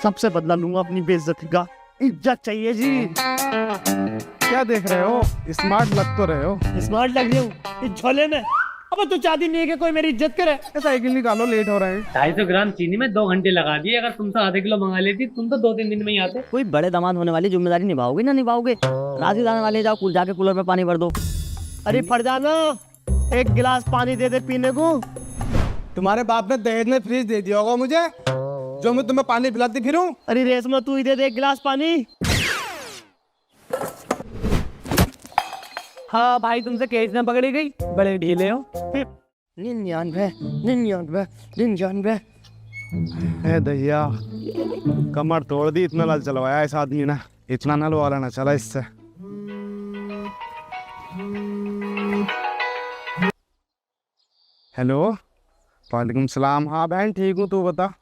सबसे बदला लूंगा अपनी बेइज्जती का। इज्जत चाहिए जी। क्या देख रहे हो? स्मार्ट लग तो रहे हो। स्मार्ट लग रही हूँ इस झोले में। अब तो चाहती नहीं है कि कोई मेरी इज्जत करे। साइकिल निकालो, लेट हो रहे हैं। 250 ग्राम चीनी में 2 घंटे लगा दिए। अगर तुमसे आधे किलो मंगा लेती तुम तो 2-3 दिन में ही आते। कोई बड़े दामाद होने वाली जिम्मेदारी निभाओगे ना निभाओगे? राजी दाने वाले जाओ, जाके कूलर में पानी भर दो। अरे फरजाना, एक गिलास पानी दे दे पीने को। तुम्हारे बाप ने दहेज में फ्रिज दे दिया होगा मुझे, जो मैं तुम्हें पानी पिलाती फिरूं। अरे रेशमा, तू ही दे दे एक गिलास पानी। हाँ भाई, तुमसे केस न पकड़ी गई, बड़े ढीले हो। 99 99 99। है दैया, कमर तोड़ दी। इतना लाल चलवाया इस आदमी ने, इतना नल वाला ना चला इससे। हेलो, वालेकुम सलाम। हाँ बहन ठीक हूँ, तू बता।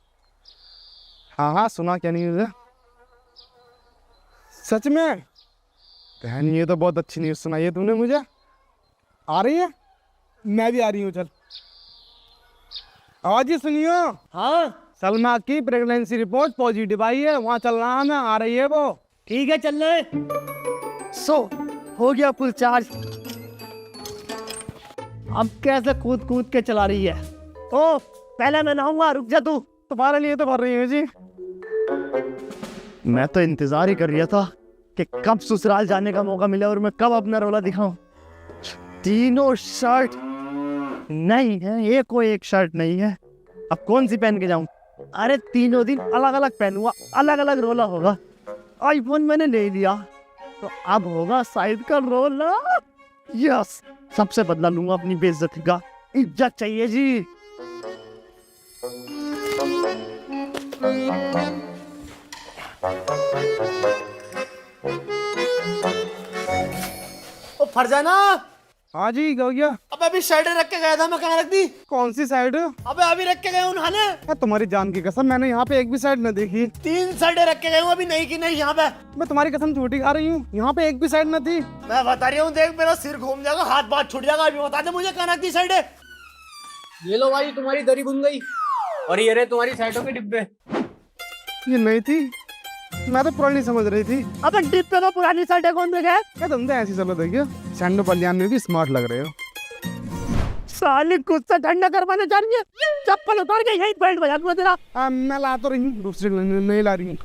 हाँ हाँ सुना, क्या न्यूज़ है? सच में? बहन ये तो बहुत अच्छी न्यूज़ सुनाई है तूने मुझे। आ रही है? मैं भी आ रही हूँ, चल। आवाज ही सुनियो। हाँ सलमा की प्रेगनेंसी रिपोर्ट पॉजिटिव आई है, वहाँ चल रहा है मैं, आ रही है वो। ठीक है, चल रहे। सो हो गया फुल चार्ज। अब कैसे कूद कूद के चला रही है? ओ पहले मैं नहाऊंगा, रुक जा तू। तुम्हारे लिए तो भर रही हूँ जी। मैं तो इंतजार ही कर रहा था कि कब ससुराल जाने का मौका मिले और मैं कब अपना रोला दिखाऊं। तीनों शर्ट नहीं है, एक कोई एक शर्ट नहीं है। अब कौन सी पहन के जाऊं? अरे तीनों दिन अलग अलग पहनूंगा, अलग अलग रोला होगा। आईफोन मैंने ले लिया तो अब होगा साइड का रोला। यस, सबसे बदला लूंगा अपनी बेइज्जती का। इज्जत चाहिए जी। ओ फरजाना। हाँ जी, हो गया। अबे अभी शर्ट रख के गया था मैं, कहाँ रख दी? कौन सी साइड? अबे अभी रख के गए हूँ नहाने। तुम्हारी जान की कसम, मैंने यहाँ पे एक भी साइड न देखी। 3 शर्टें रख के गए हूँ, अभी नहीं की नहीं यहाँ पे। मैं तुम्हारी कसम झूठी खा रही हूँ, यहाँ पे एक भी साइड न थी। मैं बता रही हूँ, देख मेरा सिर घूम जाएगा, हाथ बात छूट जाएगा। अभी बता दे मुझे कहाँ रख दी शर्टें। ये लो भाई, तुम्हारी दरी बुन गई। और ये रहे तुम्हारी साइडों के डिब्बे। ये नहीं थी, मैं तो पुरानी समझ रही थी। अबे डिब्बे में पुरानी शर्टें कौन देखे? क्या तुम तो ऐसी चलो देखियो, सैंडो बलियान में भी स्मार्ट लग रहे हो। साली गुस्सा ठंडा करवाने जा रही है। चप्पल उतार के यही बेल्ट बजा दूंगा तेरा। मैं ला तो रही हूँ, दूसरी नहीं ला रही हूँ।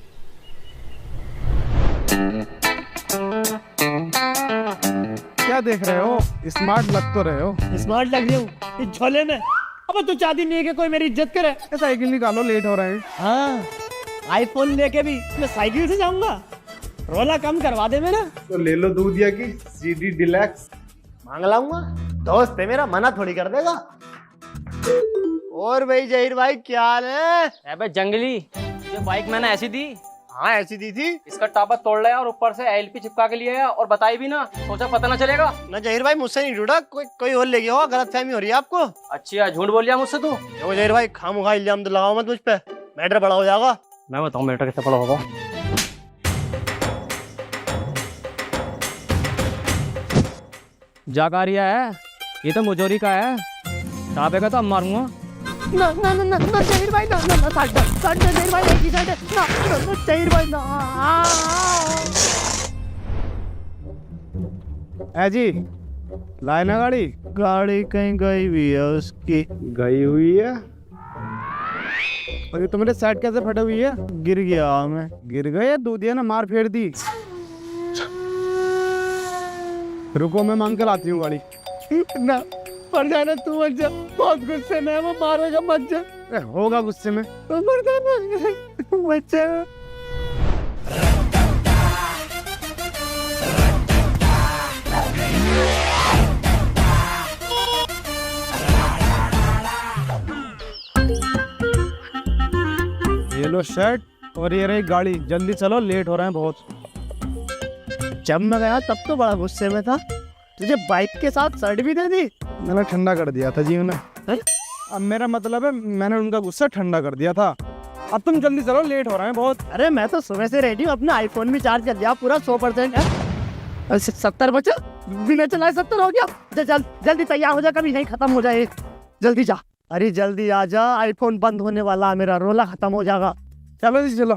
क्या देख रहे हो? स्मार्ट लग तो रहे हो। स्मार्ट लग रही हूँ इस झोले में। अब तू चाहती नहीं है कि कोई मेरी इज्जत करे। साइकिल निकालो, लेट हो रहे हैं। हाँ, आईफोन लेके भी मैं साइकिल से जाऊंगा। रोला कम करवा दे मेरा। तो ले लो दूधिया की CD डिलक्स। मांग लाऊंगा, दोस्त है मेरा, मना थोड़ी कर देगा। और भाई जहीर भाई, क्या हाल है? अबे जंगली, ये बाइक मैंने ऐसी दी। हाँ ऐसी दी थी। इसका टापा तोड़ लिया और ऊपर से LP चिपका के लिए और बताई भी ना, सोचा पता ना चलेगा। ना जहीर भाई, मुझसे नहीं जुड़ा, कोई और ले गया होगा। गलतफहमी हो रही है आपको। अच्छी है, झूठ बोल लिया मुझसे तू। देखो जहीर भाई, खामखा इल्जाम तो लगाओ मत मुझ पे, मैटर बड़ा हो जाएगा। मैं बताऊं मेटर कैसे पड़ा होगा। जाकारिया है, ये तो मुजोरी का है। टापेगा तो अब मारूंगा। ना ना ना ना ना जहीर भाई, ना ना ना साइड जहीर भाई, एक ही साइड है। ना ना जहीर भाई, ना। है जी, लाए ना गाड़ी? गाड़ी कहीं गई हुई है उसकी। गई हुई है। और ये तुम्हारे साइड कैसे फटी हुई है? गिर गया मैं। गिर गए? दूधिया ने मार फेर दी। रुको, मैं मांग के लाती हूँ गाड़ी। ना फरजाना, तू मत जा, बहुत गुस्से में है वो, मारेगा मत जा। होगा गुस्से में। फरजाना मत जा। ये लो शर्ट और ये रही गाड़ी, जल्दी चलो, लेट हो रहे हैं बहुत। जब मैं गया तब तो बड़ा गुस्से में था, तुझे बाइक के साथ शर्ट भी दे दी। मैंने ठंडा कर दिया था जी उन्हें। अब मेरा मतलब है, मैंने उनका गुस्सा ठंडा कर दिया था। अब तुम जल्दी चलो, लेट हो रहे हैं बहुत। अरे मैं तो सुबह से रेडी हूँ, अपना आईफोन भी चार्ज कर दिया पूरा 100% है। 70 बचा, बिना चलाए 70 हो गया। चल जल्दी तैयार हो जा, कभी नहीं खत्म हो जाए। जल्दी जा, अरे जल्दी आ जा, आईफोन बंद होने वाला, मेरा रोला खत्म हो जाएगा। चलो जी चलो।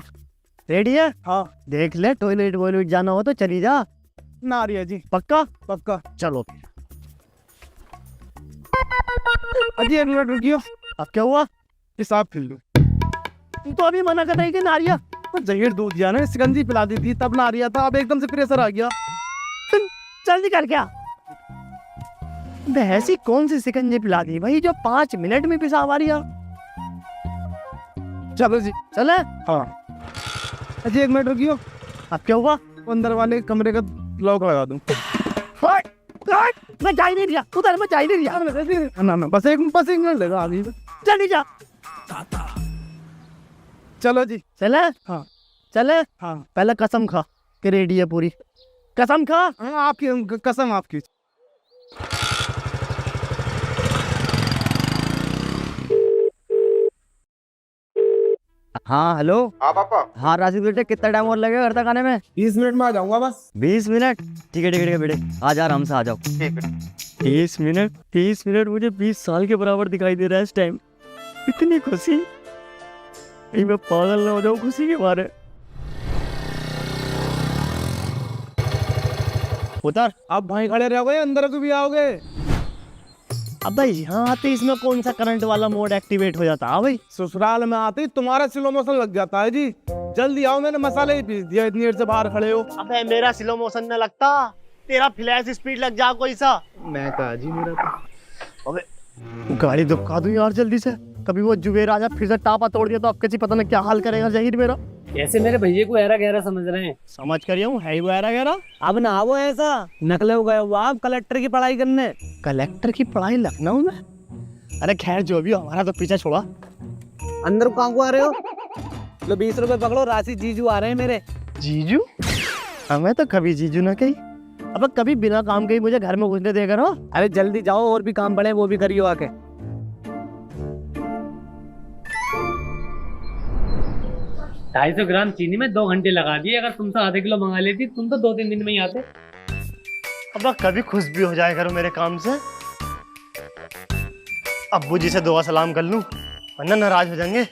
रेडी है? हाँ देख ले, टॉयलेट वॉयलेट जाना हो तो चली जा। ना आ रही है जी, पक्का? पक्का। चलो फिर। अजी 1 मिनट रुकियो, अब क्या हुआ? हिसाब फिर लो। तू तो अभी मना कर रही कि नारिया। तो जहीर दूध दिया ना, शिकंजी पिला दी थी तब ना आ रहा था, अब एकदम से प्रेशर आ गया। जल्दी कर क्या? बे ऐसी कौन सी शिकंजी पिला दी भाई जो 5 मिनट में पेशाब आ रही है? चलो जी। चले? हाँ अजी 1 मिनट रुकियो, अब क्या हुआ? वो अंदर वाले कमरे का लॉक लगा दूं। हट, हट, मैं जा ही नहीं रहा उधर, मैं जा ही नहीं रहा। ना बस एक मिनट लेगा आगे। चली जा। चलो जी। चले? हाँ चले? हाँ पहले कसम खा कि रेडी है पूरी। कसम खा। हाँ, आपकी कसम आपकी। हाँ हेलो। हाँ पापा, हाँ राशिद बेटे, कितना टाइम और लगेगा घर तक आने में? 20 मिनट में आ जाऊंगा बस। 20 मिनट? ठीक है ठीक है बेटे, आ जा आराम से आ जाओ। 30 मिनट? 30 मिनट मुझे 20 साल के बराबर दिखाई दे रहा है इस टाइम। इतनी खुशी, कहीं मैं पागल ना हो जाऊं खुशी के मारे। उतर। आप भाई खड़े रहोगे, अंदर को भी आओगे? अब भाई यहाँ आते इसमें कौन सा करंट वाला मोड एक्टिवेट हो जाता है भाई? ससुराल में आते ही तुम्हारा स्लो मोशन लग जाता है जी। जल्दी आओ, मैंने मसाले ही पीस दिया, इतनी देर से बाहर खड़े हो। अबे मेरा स्लो मोशन न लगता, तेरा फ्लैश स्पीड लग जा कोई सा। मैं कहा जी मेरा तो। अबे गाड़ी दुबका दूं यार जल्दी से, कभी वो जुबेर आजा फिर से टापा तोड़ दिया तो अब किसी पता नहीं क्या हाल करेगा जहीर मेरा। कैसे मेरे भैया को ऐरा गहरा समझ रहे हैं? समझ कर हूँ है ही वो ऐरा गहरा। अब ना वो ऐसा नकले हो गए हो आप कलेक्टर की पढ़ाई करने। कलेक्टर की पढ़ाई लखनऊ में? अरे खैर जो भी हो, हमारा तो पीछा छोड़ा। अंदर कहाँ को आ रहे हो? लो 20 रुपए पकड़ो, राशि जीजू आ रहे हैं मेरे। जीजू? हमें तो कभी जीजू ना कही। अब कभी बिना काम के ही मुझे घर में घुसने देगा ना। अरे जल्दी जाओ, और भी काम पड़े वो भी करियो आके। 250 ग्राम चीनी में 2 घंटे लगा दिए, अगर तुमसे आधे किलो मंगा लेती तुम तो 2-3 दिन में ही आते। अब कभी खुश भी हो जाया करो मेरे काम से। अब्बू जी से दुआ सलाम कर लूं वरना नाराज हो जाएंगे।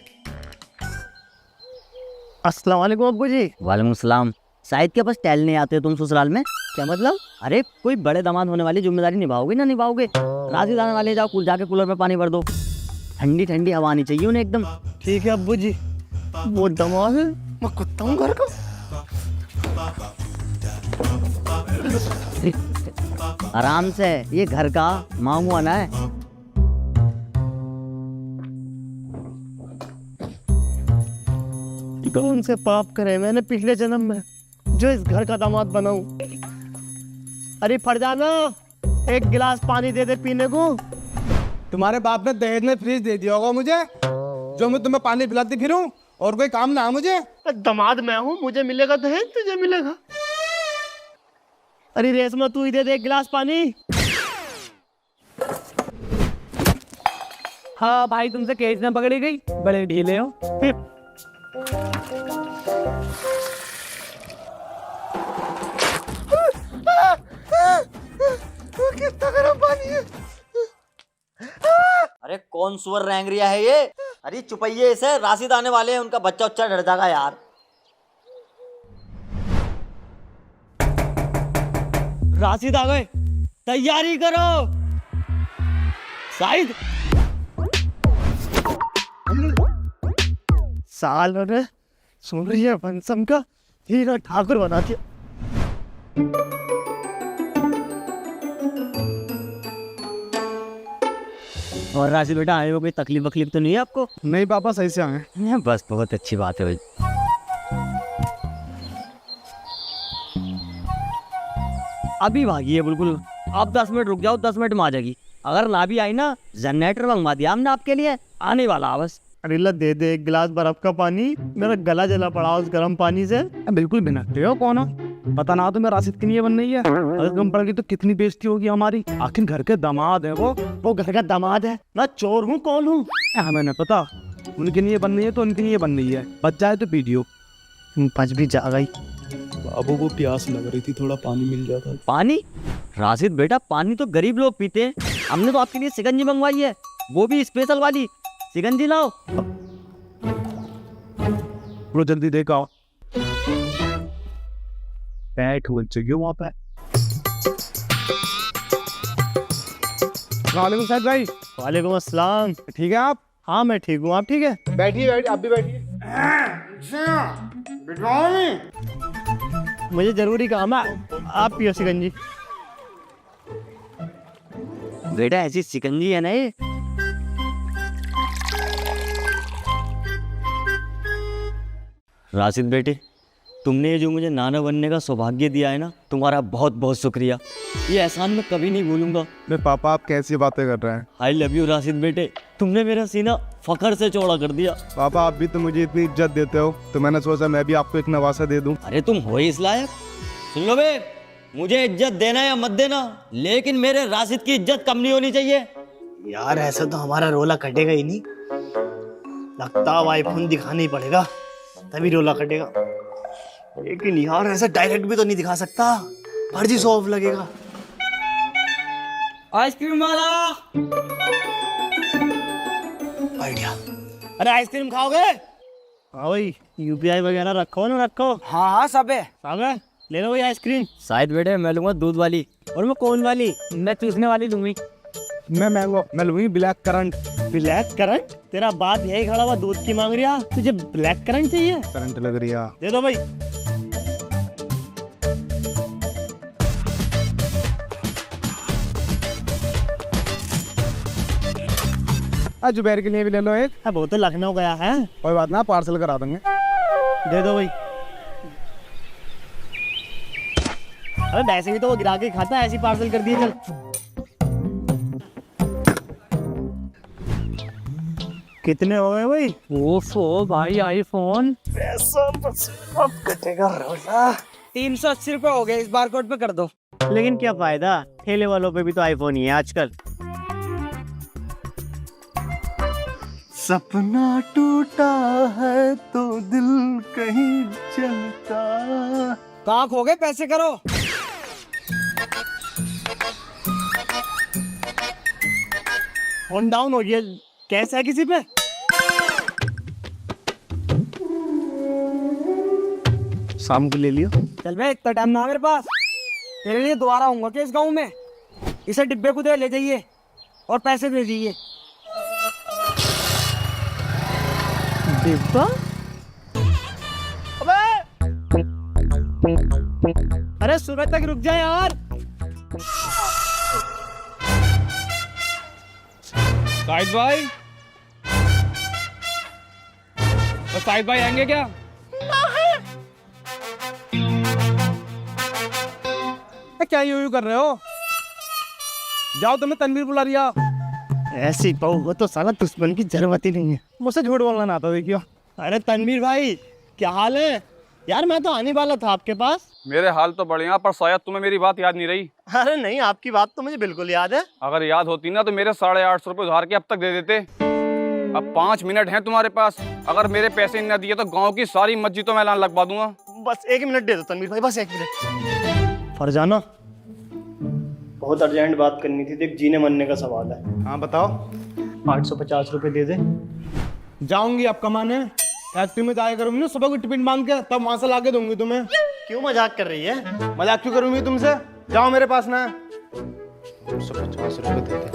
अस्सलाम वालेकुम अब्बू जी। वालेकुम सलाम। शायद के पास टहलने आते हो तुम ससुराल में? क्या मतलब? अरे कोई बड़े दामाद होने वाली जिम्मेदारी निभाओगे ना निभाओगे? राशि दाने वाले जाओ, जाके कूलर में पानी भर दो, ठंडी ठंडी हवा आनी चाहिए उन्हें एकदम। ठीक है अब्बू जी, वो दमाद है, मैं कुत्ता हूँ घर का। आराम से, ये घर का मामू आना है। कौन से पाप करे मैंने पिछले जन्म में जो इस घर का दामाद बनाऊं। अरे फरजाना, एक गिलास पानी दे दे पीने को। तुम्हारे बाप ने दहेज में फ्रिज दे दिया होगा मुझे, जो मैं तुम्हें पानी पिलाती फिरूं और कोई काम ना मुझे। दामाद मैं हूँ, मुझे मिलेगा दहेज, तुझे मिलेगा। अरे रेशमा तू ही दे दे एक गिलास पानी। हाँ भाई, तुमसे केस न पकड़ी गई, बड़े ढीले हो। कितना गर्म पानी है। अरे कौन सुअर रैंगरिया है ये? अरे चुपइये इसे, राशिद आने वाले हैं, उनका बच्चा उच्चा डर जाएगा यार। राशिद आ गए, तैयारी करो। शाहिद साल ने सूर्य वंशम का हीरा ठाकुर बना दिया। और राशि बेटा आए हो, कोई तकलीफ वकलीफ तो नहीं है आपको? नहीं पापा, सही से आए। बस बहुत अच्छी बात है भाई। अभी भागी है बिल्कुल, आप 10 मिनट रुक जाओ, 10 मिनट में आ जाएगी। अगर ना भी आई ना, जनरेटर मंगवा दिया हमने आपके लिए, आने वाला बस। अरे ला दे दे एक गिलास बर्फ का पानी, मेरा गला जला पड़ा उस गर्म पानी से। बिल्कुल बिना हो कौन हो? पता ना तुम्हें राशिद की नहीं बन रही है, अगर कम पड़ गई तो कितनी बेइज्जती होगी हमारी। आखिर घर के दामाद है वो घर का दामाद है, मैं चोर हूँ कौन हूँ? हमें ना पता, उनकी नहीं बन रही है तो उनकी नहीं बन रही है, बच जाए तो वीडियो। पच भी जा गई। बाबू को प्यास लग रही थी, थोड़ा पानी मिल जाता। पानी? राशिद बेटा पानी तो गरीब लोग पीते हैं, हमने तो आपके लिए शिकंजी मंगवाई है, वो भी स्पेशल वाली। शिकंजी लाओ। ब्रो जल्दी देखो। बैठ हो चाहिए वहां पे। वालेकुम साहिद भाई। वालेकुम अस्सलाम। ठीक है आप? हाँ मैं ठीक हूँ, आप ठीक है? बैठिए बैठिए, आप भी बैठिए। मुझे जरूरी काम है, आप पियो शिकंजी। बेटा ऐसी शिकंजी है ना ये। राशिद बेटे, तुमने ये जो मुझे नाना बनने का सौभाग्य दिया है ना, तुम्हारा बहुत बहुत शुक्रिया। ये एहसान मैं कभी नहीं भूलूंगा। अरे पापा आप कैसी बातें कर रहे हैं? आई लव यू राशिद बेटे, तुमने मेरा सीना फखर से चौड़ा कर दिया। पापा आप भी तो मुझे इतनी इज्जत देते हो, तो मैंने सोचा मैं भी आपको एक नवासा दे दूं। अरे तुम हो ही इस लायक। सुन लो बे, मुझे इज्जत देना या मत देना, लेकिन मेरे राशिद की इज्जत कम नहीं होनी चाहिए। यार ऐसा तो हमारा रोला कटेगा ही नहीं, लगता है आईफोन दिखाना ही पड़ेगा तभी रोला कटेगा। लेकिन यार ऐसा डायरेक्ट भी तो नहीं दिखा सकता, फर्जी शो ऑफ लगेगा। आइसक्रीम वाला, आइडिया। अरे आइसक्रीम खाओगे? हाँ भाई, यूपीआई वगैरह रखो ना, रखो। हाँ हाँ सब है। सब है, ले लो भाई आइसक्रीम। शायद बेटे मैं लूंगा दूध वाली। और मैं कौन वाली? मैं चूसने वाली लूंगी। मैं मैंगो, मैं लूंगी ब्लैक करंट। Black currant? तेरा बाप यही खड़ा हुआ दूध की मांग रहा, तुझे ब्लैक करंट चाहिए? करंट लग रही है। दे दो भाई। आज जुबैर के लिए भी ले लो एक। अब वो तो लखनऊ गया है। कोई बात ना, पार्सल करा देंगे। दे दो भाई। अरे वैसे भी तो वो गिरा के खाता है, ऐसी पार्सल कर दिए। चल कितने हो गए भाई? ओफो भाई आईफोन पैसा बस अब कटेगा रोला। 380 रुपए हो गए, इस बार कोड पे कर दो। लेकिन क्या फायदा, ठेले वालों पे भी तो आईफोन ही है आजकल। सपना टूटा है तो दिल कहीं चलता। कहाँ खो गए, पैसे करो। फोन डाउन हो गया, कैसा है किसी पे? शाम को ले लियो। चल भाई, इतना टाइम ना मेरे पास। तेरे लिए दोबारा आऊंगा क्या इस गांव में? इसे डिब्बे को दे ले जाइए और पैसे दे दीजिए। डिब्बा? अबे! अरे सुबह तक रुक जा यार। शाहिद भाई, तो शाहिद भाई आएंगे क्या? क्या यूं कर रहे हो? जाओ, तुम्हें तनवीर बुला रिया। ऐसी बहू वो तो साला दुश्मन की जरूरत ही नहीं है। मुझसे झूठ बोलना ना आता, देखियो। अरे तनवीर भाई क्या हाल है? यार मैं तो आने वाला था आपके पास। मेरे हाल तो बढ़िया, पर शायद तुम्हें मेरी बात याद नहीं रही। अरे नहीं, आपकी बात तो मुझे बिल्कुल याद है। अगर याद होती ना तो मेरे 850 रुपये उधार के अब तक दे देते। अब 5 मिनट हैं तुम्हारे पास, अगर मेरे पैसे न दिए तो गांव की सारी मस्जिदों में ऐलान लगवा दूंगा। बस 1 मिनट दे दो तनवीर भाई, बस 1 मिनट। फरजाना, बहुत अर्जेंट बात करनी थी, देख जीने मरने का सवाल है। हाँ बताओ। 850 रुपए दे दे। जाऊंगी आप कमाने, फैक्ट्री में जाया करूंगी ना सुबह को टिफिन बांध के, तब वहां से लाके दूंगी तुम्हें। क्यों मजाक कर रही है? मजाक क्यों करूंगी तुमसे? जाओ मेरे पास ना। 150 रुपए दे दे।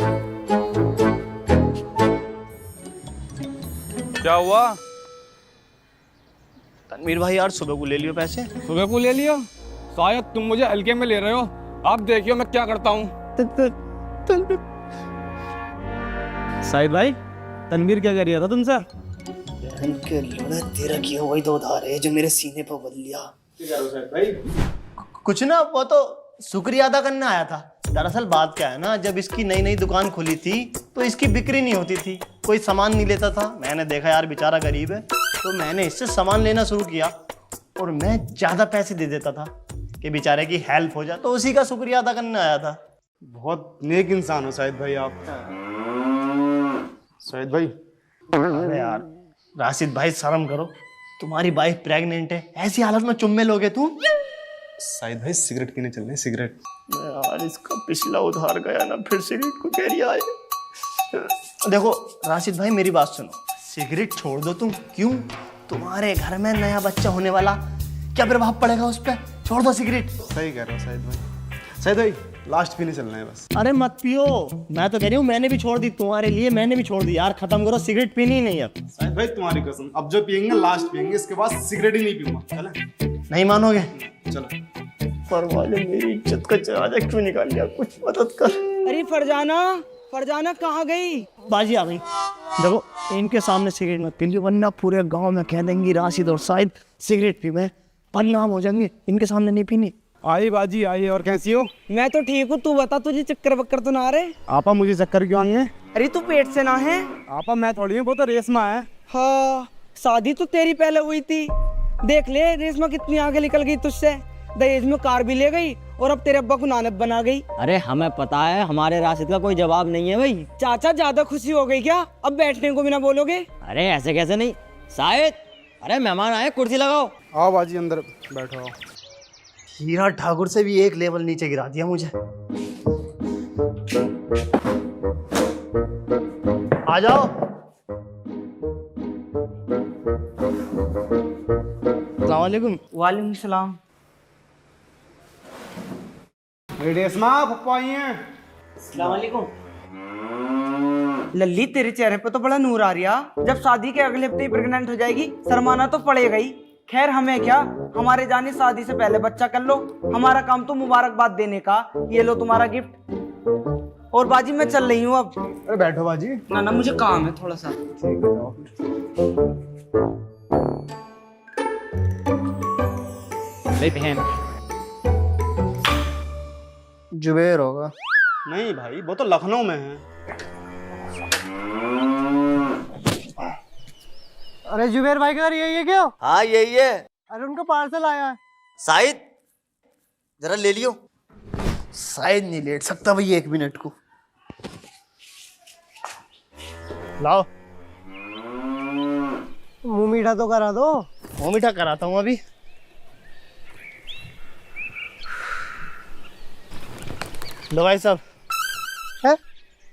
क्या हुआ? तनवीर भाई यार सुबह को ले लियो पैसे। सुबह को ले लिया? शायद तुम मुझे हल्के में ले रहे हो। आप देखियो मैं क्या करता हूँ। साहिद भाई, तनवीर क्या कर रहा था तुमसे? बहन के लोड़े, तेरा किया वही तो उधार है जो मेरे सीने पर बल लिया। कुछ ना, वो तो शुक्रिया अदा करने आया था। दरअसल बात क्या है ना, जब इसकी नई नई दुकान खुली थी तो इसकी बिक्री नहीं होती थी, कोई सामान नहीं लेता था। मैंने देखा यार बेचारा गरीब है, तो मैंने इससे सामान लेना शुरू किया और मैं ज्यादा पैसे दे देता था कि बेचारे की हेल्प हो जाए। तो उसी का शुक्रिया अदा करने आया था। बहुत नेक इंसान हो शाहिद भाई आप। शाहिद भाई, अरे यार राशिद भाई शर्म करो, तुम्हारी वाइफ प्रेग्नेंट है, ऐसी हालत में चुम्मे लोगे तुम? शाहिद भाई सिगरेट पीने चल रहे हैं, सिगरेट। यार इसका पिछला उधार गया ना, फिर सिगरेट को कह रही आए। देखो राशिद भाई मेरी बात सुनो, सिगरेट छोड़ दो तुम। क्यों? तुम्हारे घर में नया बच्चा होने वाला, क्या प्रभाव पड़ेगा उस पर? छोड़ दो सिगरेट। सही कह रहे हो शाहिद भाई। शाहिद भाई लास्ट पीने चलना है बस। अरे मत पियो, मैं तो कह रही हूँ मैंने भी छोड़ दी तुम्हारे लिए, मैंने भी छोड़ दी यार। खत्म करो, सिगरेट पीनी ही नहीं अब। शाहिद भाई तुम्हारी कसम, अब जो पियेंगे लास्ट पियेंगे, इसके बाद सिगरेट ही नहीं पीऊंगा। चले? नहीं मानोगे? चलो। पर वाले मेरी इज्जत का चराजा क्यों निकाल लिया? कुछ मदद कर। अरे फरजाना कहाँ गई? बाजी आ गई। देखो इनके सामने सिगरेट मत पी, वरना पूरे गांव में कह देंगी राशिद और शाहिद सिगरेट पी में बदनाम हो जाएंगे। इनके सामने नहीं पीनी। आई बाजी आई। और कैसी हो? मैं तो ठीक हूँ, तू बता, तुझे चक्कर वक्कर तो ना आ रहे? आपा मुझे चक्कर क्यों आई है? अरे तू पेट से ना है? आपा मैं थोड़ी हूँ, वो तो रेशमा है। हाँ, शादी तो तेरी पहले हुई थी। देख ले रेशमा कितनी आगे निकल गई तुझसे। दहेज में कार भी ले गई और अब तेरे अब्बा को नानक बना गई। अरे हमें पता है, हमारे राशिद का कोई जवाब नहीं है भाई। चाचा ज्यादा खुशी हो गई क्या? अब बैठने को भी ना बोलोगे? अरे ऐसे कैसे नहीं शायद। अरे मेहमान आए, कुर्सी लगाओ। आओ बाजी अंदर बैठो। हीरा ठाकुर से भी एक लेवल नीचे गिरा दिया मुझे। आ जाओ। अस्सलाम वालेकुम। वालेकुम सलाम। रेशमा पप्पा आई हैं। अस्सलाम वालेकुम। लल्ली तेरे चेहरे पे तो बड़ा नूर आ रहा। जब शादी के अगले हफ्ते प्रेग्नेंट हो जाएगी, शर्माना तो पड़ेगा ही। खैर हमें क्या, हमारे जाने शादी से पहले बच्चा कर लो। हमारा काम तो मुबारकबाद देने का। ये लो तुम्हारा गिफ्ट। और बाजी मैं चल रही हूँ अब। अरे बैठो बाजी। ना मुझे काम है थोड़ा सा। ठीक है जाओ। बहन जुबेर होगा। नहीं भाई, वो तो लखनऊ में है। अरे जुबेर भाई का यही है क्या? हाँ यही है। अरे उनका पार्सल आया है। शायद जरा ले लियो। शायद नहीं लेट सकता भाई, 1 मिनट को लाओ। मुंह मीठा तो करा दो। मुंह मीठा कराता हूँ अभी। लो भाई साहब। है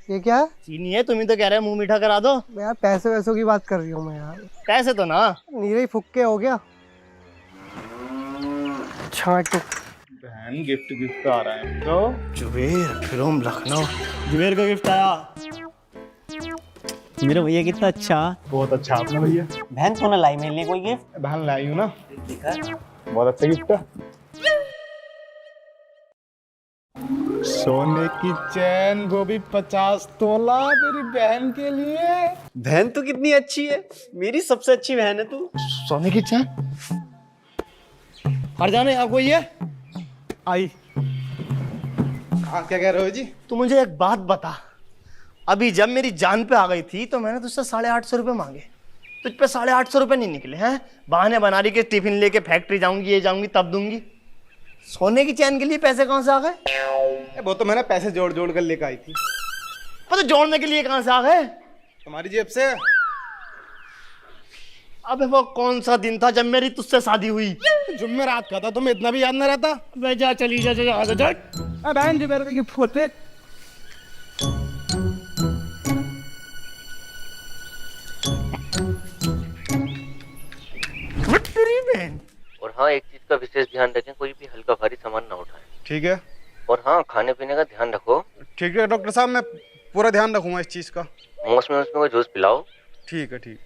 ये क्या है? चीनी है, तुम ही तो कह रहे हो मुंह मीठा करा दो। यार पैसे वैसों की बात कर रही हूँ मैं यार। कैसे तो ना नीरे ही फुक्के हो गया। छाटो। बहन गिफ्ट आ रहा है तो। जुबेर फ्रॉम लखनऊ। जुबेर का गिफ्ट आया। मेरा भैया कितना अच्छा। बहुत अच्छा आपने भैया। बहन तूने लाई मेरे लिए कोई गिफ्ट? बहन लाई हूँ ना, बहुत अच्छा गिफ्ट है। सोने की चैन, वो भी 50 तोला मेरी बहन के लिए। बहन तो कितनी अच्छी है, मेरी सबसे अच्छी बहन है तू। सोने की चैन। हर जाने आपको ये आई। क्या कह रहे हो जी? तू मुझे एक बात बता, अभी जब मेरी जान पे आ गई थी तो मैंने तुझसे 850 रुपये मांगे, तुझ पे 850 रुपये नहीं निकले हैं। बहाने बना रही के टिफिन लेके फैक्ट्री जाऊंगी, ये जाऊंगी तब दूंगी। सोने की चैन के लिए पैसे कहाँ से आ गए? वो तो मैंने पैसे जोड़ जोड़ कर लेकर आई थी। तो जोड़ने के लिए कहाँ से आ गए? तुम्हारी जेब से। अबे वो कौन सा दिन था जब मेरी तुझसे शादी हुई? जुम्मेरात का था, तुम्हें इतना भी याद न रहता? अबे जा, चली जा, जा, जा, जा। बहन जी मेरे गिफ्ट होते। तेरी बहन। और हाँ, एक चीज का विशेष ध्यान रखें, कोई भी हल्का भारी सामान ना उठाएं। ठीक है। और हाँ, खाने पीने का ध्यान रखो। ठीक है डॉक्टर साहब, मैं पूरा ध्यान रखूंगा इस चीज का। मौसम में उसमें जूस पिलाओ। ठीक है ठीक।